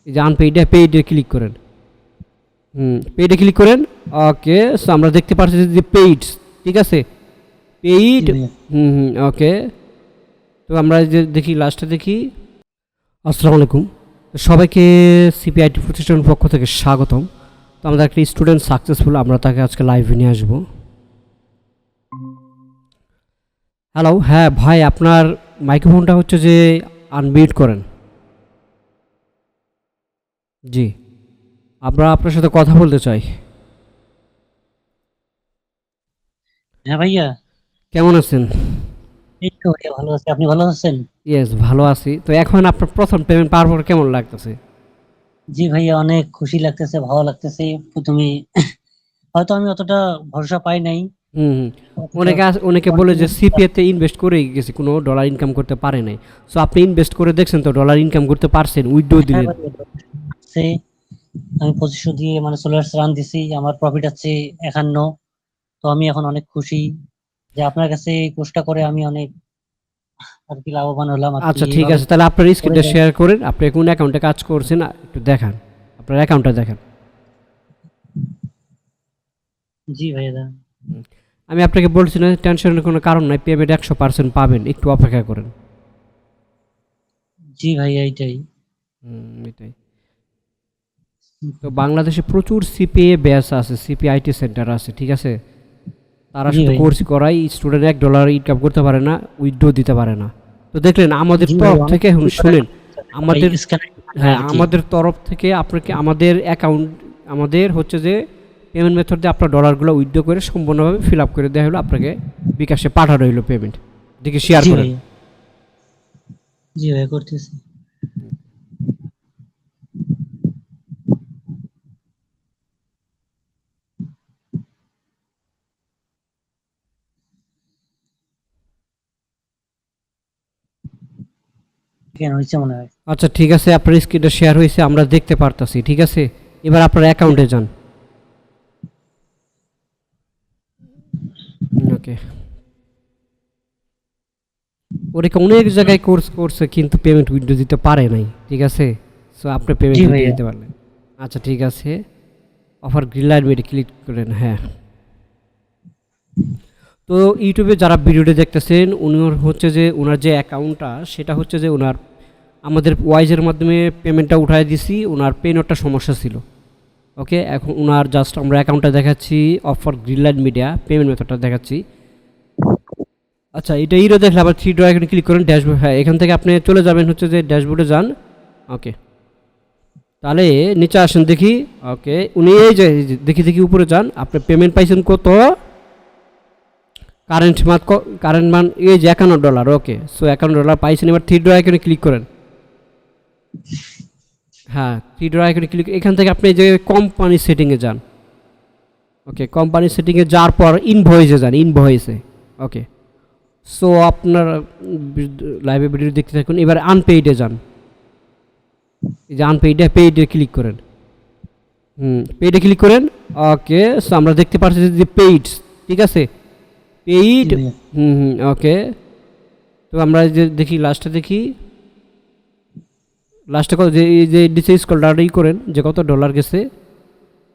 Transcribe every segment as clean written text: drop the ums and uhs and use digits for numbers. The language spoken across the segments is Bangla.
এই যে আনপেইডে পেইডে ক্লিক করেন। পেইডে ক্লিক করেন। ওকে, সো আমরা দেখতে পাচ্ছি যে পেইড, ঠিক আছে, জি পেইড। ভাইয়া। ওকে। তো আমরা যে দেখি, লাস্টে দেখি। আসসালামু আলাইকুম। তো সবাইকে সিপিআইটি প্রতিষ্ঠানের পক্ষ থেকে স্বাগতম। তো আমাদের একটা স্টুডেন্ট সাকসেসফুল, আমরা তাকে আজকে লাইভে নিয়ে আসবো। হ্যালো, হ্যাঁ ভাই, আপনার মাইক্রোফোনটা হচ্ছে যে আনমিউট করেন। জি, আমরা আপনার সাথে কথা বলতে চাই। হ্যাঁ ভাইয়া। কেমন আছেন? এই তো ভাইয়া ভালো আছি, আপনি ভালো আছেন? ইয়েস, ভালো আছি। তো এখন আপনার প্রথম পেমেন্ট পাওয়ার পর কেমন লাগতেছে? জি ভাইয়া, অনেক খুশি লাগতেছে, ভালো লাগতেছে। প্রথমে হয়তো আমি অতটা ভরসা পাই নাই, হুম হুম। অতটা অনেকে বলে যে কনফিডেন্স। সিপিএতে ইনভেস্ট করেই গেছে, কোনো ডলার ইনকাম করতে পারে নাই। সো আপনি ইনভেস্ট করে দেখছেন তো, ডলার ইনকাম করতে পারছেন, উইথড্র হ্যাঁ দিলেন। ভাইয়া, সে আমি 2500 দিয়ে মানে 16 রান দিছি, আমার প্রফিট আছে 51। তো আমি এখন অনেক খুশি যে আপনার কাছে এই কোর্সটা করে আমি অনেক আর কি লাভবান হলাম আর কি। আচ্ছা ঠিক এইভাবে আছে, তাহলে আপনার করে স্ক্রিনটা যাই। শেয়ার করেন। আপনি কোন অ্যাকাউন্টে কাজ করছেন একটু দেখান, আপনার অ্যাকাউন্টটা দেখান। জি ভাইয়া। হুম। আমি আপনাকে বলছি না, টেনশনের কোনো কারণ নাই, পেমেন্ট 100% পাবেন, একটু অপেক্ষা করেন। জি ভাইয়া, এইটাই। এটাই। তো বাংলাদেশে প্রচুর সিপিএ ব্যাচ আছে, সিপিআইটি সেন্টার আছে, ঠিক আছে। তারা জি শুধু ভাইয়া। কোর্স করাই, স্টুডেন্ট $1 ইনকাম করতে পারে না, উইথড্র দিতে পারে না। তো দেখলেন আমাদের জি তরফ ভাইয়া, অনেক থেকে, শুনেন, ভাই আমাদের, স্ক্যান হ্যাঁ, আর কি। আমাদের তরফ থেকে আপনাকে আমাদের অ্যাকাউন্ট, আমাদের হচ্ছে যে পেমেন্ট মেথড দিয়ে আপনার ডলারগুলো উইথড্র করে সম্পূর্ণভাবে ফিল আপ করে দেওয়া হলো, আপনাকে বিকাশে পাঠানো হইলো পেমেন্ট। দেখে শেয়ার জি করেন। ভাইয়া। জি ভাইয়া, করতেছি। কেন হয়েছে মনে হয়। আচ্ছা ঠিক আছে, আপনার স্ক্রিনটা শেয়ার হয়েছে, আমরা দেখতে পারতাছি, ঠিক আছে। এবার আপনার অ্যাকাউন্টে যান। ওকে। ওরকম অনেক জায়গায় কোর্স করছে কিন্তু পেমেন্ট উইন্ডো দিতে পারে নাই, ঠিক আছে। সো আপনি জি পেমেন্ট উইন্ডো ভাইয়া। দিতে পারলেন। আচ্ছা ঠিক আছে, অফার গ্রিন লাইট মেরে ক্লিক করেন, হ্যাঁ। তো ইউটিউবে যারা ভিডিওটি দেখতেছেন, উনার হচ্ছে যে ওনার যে অ্যাকাউন্টটা, সেটা হচ্ছে যে ওনার আমাদের ওয়াইজের মাধ্যমে পেমেন্টটা উঠায় দিছি, ওনার পেনটা সমস্যা ছিল। ওকে, এখন ওনার জাস্ট আমরা অ্যাকাউন্টটা দেখাচ্ছি, offer green light media payment মেথডটা দেখাচ্ছি। আচ্ছা, এটা ইরো দেখলে আবার থ্রি ড্র এখানে ক্লিক করেন, ড্যাশবোর্ড, হ্যাঁ, এখান থেকে আপনি চলে যাবেন হচ্ছে যে ড্যাশবোর্ডে যান। ওকে, তাহলে নিচে আসেন দেখি। ওকে, উনি এই যে দেখি দেখি উপরে যান, আপনি পেমেন্ট পাইছেন কত, কারেন্ট মান, কারেন্ট মান এই যে $51। ওকে, সো $51 পাইছেন। এবার থ্রি ড্র এখানে ক্লিক করেন। হ্যাঁ, থ্রি ড্র এখানে ক্লিক, এখান থেকে আপনি যে কোম্পানি সেটিংয়ে যান। ওকে, কোম্পানি সেটিংয়ে যাওয়ার পর ইনভয়েসে যান, ইনভয়েসে। ওকে, সো আপনার লাইভে ভিডিও দেখতে থাকুন। এবার আনপেইডে যান, এই যে আনপেইডে পেইডে ক্লিক করেন। পেইডে ক্লিক করেন। ওকে, সো আমরা দেখতে পাচ্ছি যে পেইড, ঠিক আছে, পেইড। জি ভাইয়া। ওকে। তো আমরা যে দেখি, লাস্টে দেখি, লাস্টে কত যে এই যে ডিসে স্কলটাই করেন যে কত ডলার গেছে।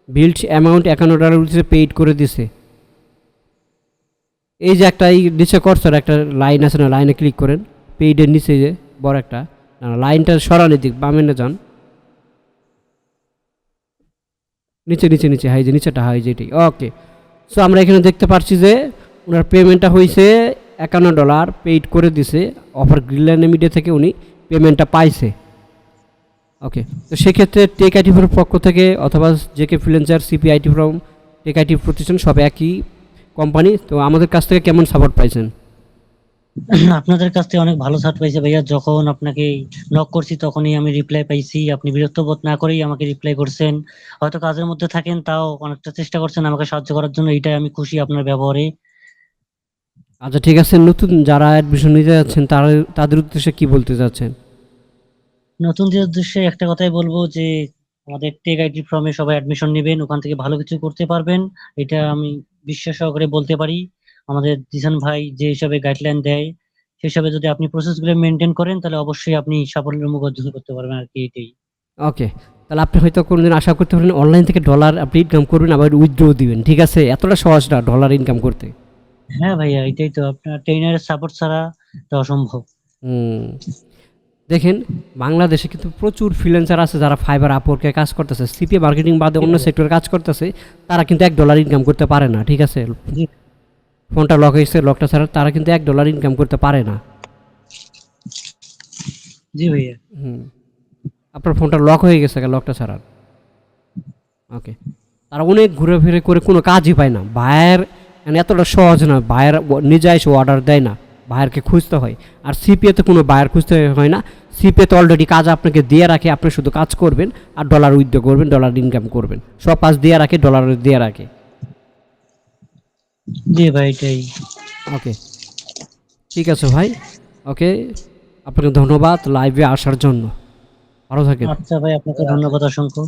বিল্ড অ্যামাউন্ট $51 উঠছে, পেইড করে দিছে। এই যে একটা এই নিচে করছেন একটা লাইন আছে না, লাইনে ক্লিক করেন। পেইডের নিচে যে বড় একটা লাইনটা সরানোর দিক বামে না যান, নিচে নিচে নিচে, হাই যে নিচেটা, হাই যেটাই। ওকে, সো আমরা এখানে দেখতে পাচ্ছি যে ওনার পেমেন্টটা হয়েছে $51, পেইড করে দিছে। অফার গ্রিনল্যান্ড মিডিয়া থেকে উনি পেমেন্টটা পাইছে। ওকে, তো সেক্ষেত্রে টেক আইটি ফ্রম পক্ষ থেকে অথবা JK freelancer, CPIT from, tech IT প্রতিষ্ঠান সব একই কোম্পানি। তো আমাদের কাছ থেকে কেমন সাপোর্ট পাইছেন? আপনাদের কাছ থেকে অনেক ভালো সার্ট পাইছে ভাইয়া। যখন আপনাকে নক করছি তখনই আমি রিপ্লাই পাইছি, আপনি বিরক্ত বোধ না করেই আমাকে রিপ্লাই করছেন। হয়তো কাজের মধ্যে থাকেন, তাও অনেকটা চেষ্টা করছেন আমাকে সাহায্য করার জন্য, এটাই আমি খুশি আপনার ব্যবহারে। আচ্ছা ঠিক আছে, নতুন যারা অ্যাডমিশন নিতে যাচ্ছেন তাদের উদ্দেশ্যে কি বলতে চাচ্ছেন? নতুনদের উদ্দেশ্যে একটা কথাই বলবো যে আমাদের টেক আইটি ফর্মে সবাই অ্যাডমিশন নেবেন, ওখান থেকে ভালো কিছু করতে পারবেন। এটা আমি বিশ্বাস সহকারে বলতে পারি। আমাদের জিসান ভাই যে হিসাবে গাইডলাইন দেয়, সেই হিসাবে যদি আপনি প্রসেস গুলো মেনটেন করেন তাহলে অবশ্যই আপনি সাফল্যের মুখ অর্জন করতে পারবেন আর কি, এটাই। ওকে, তাহলে আপনি হয়তো কোনোদিন আশা করতে পারেন অনলাইন থেকে ডলার আপনি ইনকাম করবেন আবার উইথড্র দিবেন, ঠিক আছে? এতটা সহজ না ডলার ইনকাম করতে। হ্যাঁ ভাইয়া, এটাই তো, আপনার ট্রেনারের সাপোর্ট ছাড়া এটা অসম্ভব। হুম, দেখেন বাংলাদেশে কিন্তু প্রচুর ফ্রিল্যান্সার আছে যারা ফাইবার আপওয়ার্কে কাজ করতেছে, সিপিএ মার্কেটিং বাদে জি অন্য ভাইয়া। সেক্টরে কাজ করতেছে, তারা কিন্তু $1 ইনকাম করতে পারে না, ঠিক আছে? জি। ফোনটা লক হয়েছে, লকটা ছাড়া তারা কিন্তু $1 ইনকাম করতে পারে না। জি ভাইয়া। হুম, আপনার ফোনটা লক হয়ে গেছে লকটা ছাড়া। ওকে, তারা অনেক ঘুরে ফিরে করে কোনো কাজই পায় না। বায়ার মানে এতটা সহজ না, বায়ার নিজে এসে অর্ডার দেয় না, বায়ারকে খুঁজতে হয়। আর সিপিএতে কোনো বায়ার খুঁজতে হয় না, সিপিএতে অলরেডি কাজ আপনাকে দিয়ে রাখে, আপনি শুধু কাজ করবেন আর ডলার উইথড্র করবেন, ডলার ইনকাম করবেন, সব কাজ দিয়ে রাখে, ডলার দিয়ে রাখে। জি ভাই, এটাই। ওকে, ঠিক আছে ভাই। ওকে, আপনাকে ধন্যবাদ লাইভে আসার জন্য। ভালো থাকেন। আচ্ছা ভাই, আপনাকে ধন্যবাদ অসংখ্য।